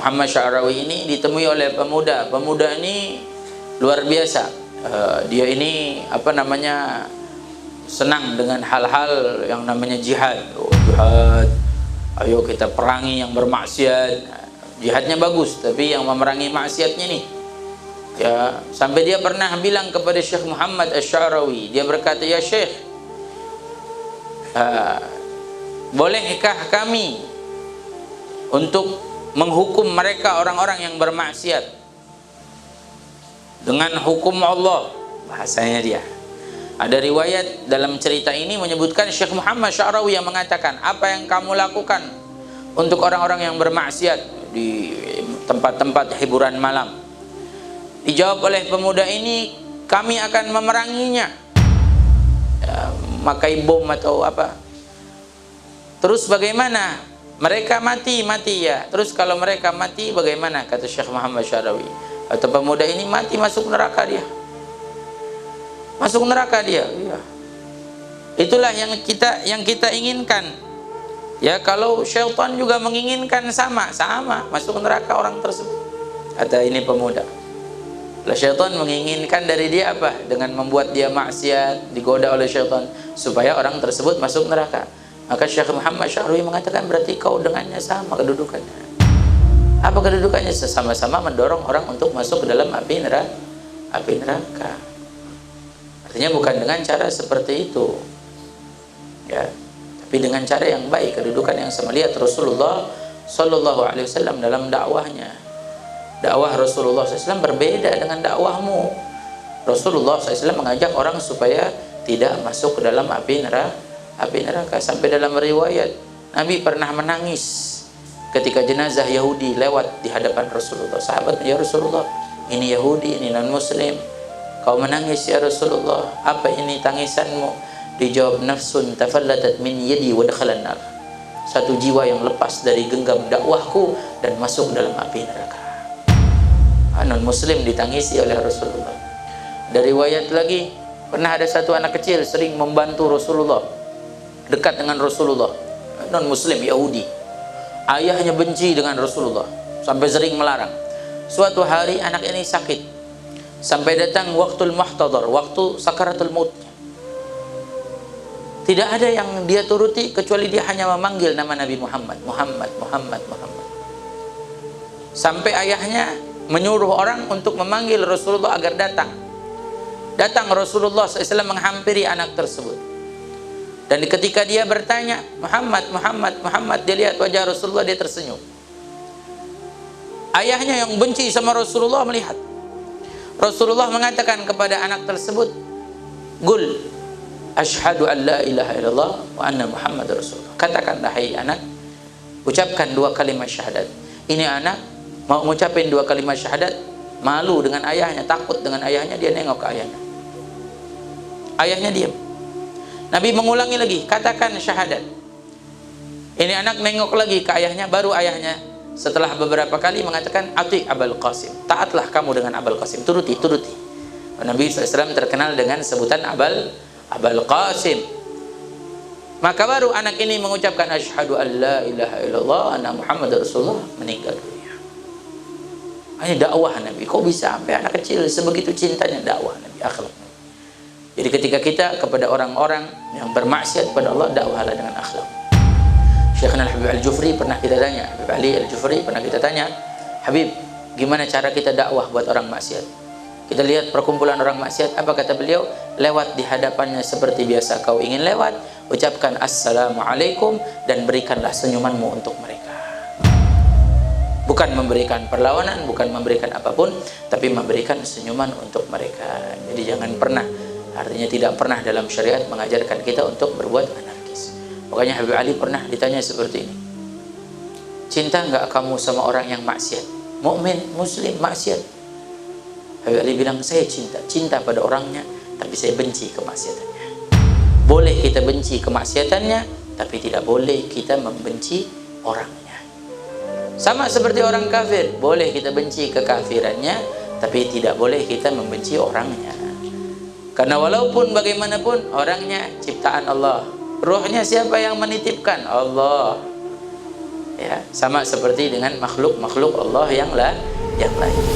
Muhammad Sya'rawi ini ditemui oleh pemuda. Pemuda ini luar biasa. Dia ini senang dengan hal-hal yang namanya jihad. Jihad, ayo kita perangi yang bermaksiat. Jihadnya bagus, tapi yang memerangi maksiatnya nih. Ya, sampai dia pernah bilang kepada Syekh Muhammad Asy-Sya'rawi, dia berkata, "Ya Syekh, bolehkah kami untuk menghukum mereka orang-orang yang bermaksiat dengan hukum Allah?" Bahasanya dia. Ada riwayat dalam cerita ini menyebutkan Syekh Muhammad Sya'rawi yang mengatakan, "Apa yang kamu lakukan untuk orang-orang yang bermaksiat di tempat-tempat hiburan malam?" Dijawab oleh pemuda ini, "Kami akan memeranginya." Ya, makai bom atau apa. Terus bagaimana? Mereka mati ya. Terus kalau mereka mati bagaimana? Kata Syekh Muhammad Sya'rawi. Atau pemuda ini mati, masuk neraka dia. Masuk neraka dia. Ya. Itulah yang kita inginkan. Ya, kalau syaitan juga menginginkan sama masuk neraka orang tersebut. Kata ini pemuda. Lah syaitan menginginkan dari dia apa? Dengan membuat dia maksiat, digoda oleh syaitan supaya orang tersebut masuk neraka. Maka Syekh Muhammad Sya'rawi mengatakan, berarti kau dengannya sama kedudukannya. Apa kedudukannya? Sama-sama mendorong orang untuk masuk ke dalam api neraka. Artinya bukan dengan cara seperti itu. Ya. Tapi dengan cara yang baik, kedudukan yang sama. Lihat Rasulullah Sallallahu Alaihi Wasallam dalam dakwahnya. Dakwah Rasulullah SAW berbeda dengan dakwahmu. Rasulullah SAW mengajak orang supaya tidak masuk ke dalam api neraka. Sampai dalam riwayat Nabi pernah menangis ketika jenazah Yahudi lewat di hadapan Rasulullah. Sahabat, "Ya Rasulullah, ini Yahudi, ini non Muslim. Kau menangis ya Rasulullah. Apa ini tangisanmu?" Dijawab, "Nafsun tafallatat min yadi wa dakhalan nar." Satu jiwa yang lepas dari genggam dakwahku dan masuk dalam api neraka. Non Muslim ditangisi oleh Rasulullah. Dari riwayat lagi, pernah ada satu anak kecil sering membantu Rasulullah, dekat dengan Rasulullah, non Muslim Yahudi. Ayahnya benci dengan Rasulullah sampai sering melarang. Suatu hari anak ini sakit, sampai datang waktul muhtadar, waktu sakaratul maut. Tidak ada yang dia turuti kecuali dia hanya memanggil nama Nabi Muhammad. Sampai ayahnya menyuruh orang untuk memanggil Rasulullah agar datang. Datang Rasulullah SAW menghampiri anak tersebut. Dan ketika dia bertanya, Muhammad, dia lihat wajah Rasulullah, dia tersenyum. Ayahnya yang benci sama Rasulullah melihat. Rasulullah mengatakan kepada anak tersebut, "Qul asyhadu an la ilaha illallah wa anna Muhammad Rasulullah." Katakanlah, hai anak, ucapkan 2 kalimat syahadat. Ini anak mau mengucapkan 2 kalimat syahadat, malu dengan ayahnya, takut dengan ayahnya, dia nengok ke ayahnya. Ayahnya diam. Nabi mengulangi lagi, katakan syahadat. Ini anak nengok lagi ke ayahnya, baru ayahnya setelah beberapa kali mengatakan, "Ati Abul Qasim." Taatlah kamu dengan Abul Qasim, turuti. Nabi SAW terkenal dengan sebutan Abul Qasim. Maka baru anak ini mengucapkan asyhadu an la ilaha illallah anna Muhammad Rasulullah, meninggal dunia. Ini dakwah Nabi. Kok bisa sampai anak kecil sebegitu cintanya dakwah Nabi, akhlak Nabi. Jadi ketika kita kepada orang-orang yang bermaksiat pada Allah, dakwahlah dengan akhlak. Syekhna Habib Al-Jufri pernah kita tanya, Habib Ali Al-Jufri pernah kita tanya, "Habib, gimana cara kita dakwah buat orang maksiat?" Kita lihat perkumpulan orang maksiat, apa kata beliau? "Lewat di hadapannya seperti biasa kau ingin lewat, ucapkan assalamualaikum dan berikanlah senyumanmu untuk mereka." Bukan memberikan perlawanan, bukan memberikan apapun, tapi memberikan senyuman untuk mereka. Jadi jangan pernah, artinya tidak pernah dalam syariat mengajarkan kita untuk berbuat anarkis. Makanya Habib Ali pernah ditanya seperti ini, "Cinta enggak kamu sama orang yang maksiat? Mukmin, muslim, maksiat?" Habib Ali bilang, "Saya cinta pada orangnya, tapi saya benci kemaksiatannya." Boleh kita benci kemaksiatannya, tapi tidak boleh kita membenci orangnya. Sama seperti orang kafir, boleh kita benci kekafirannya, tapi tidak boleh kita membenci orangnya. Karena walaupun bagaimanapun orangnya ciptaan Allah, ruhnya siapa yang menitipkan? Allah. Ya, sama seperti dengan makhluk-makhluk Allah yang lain.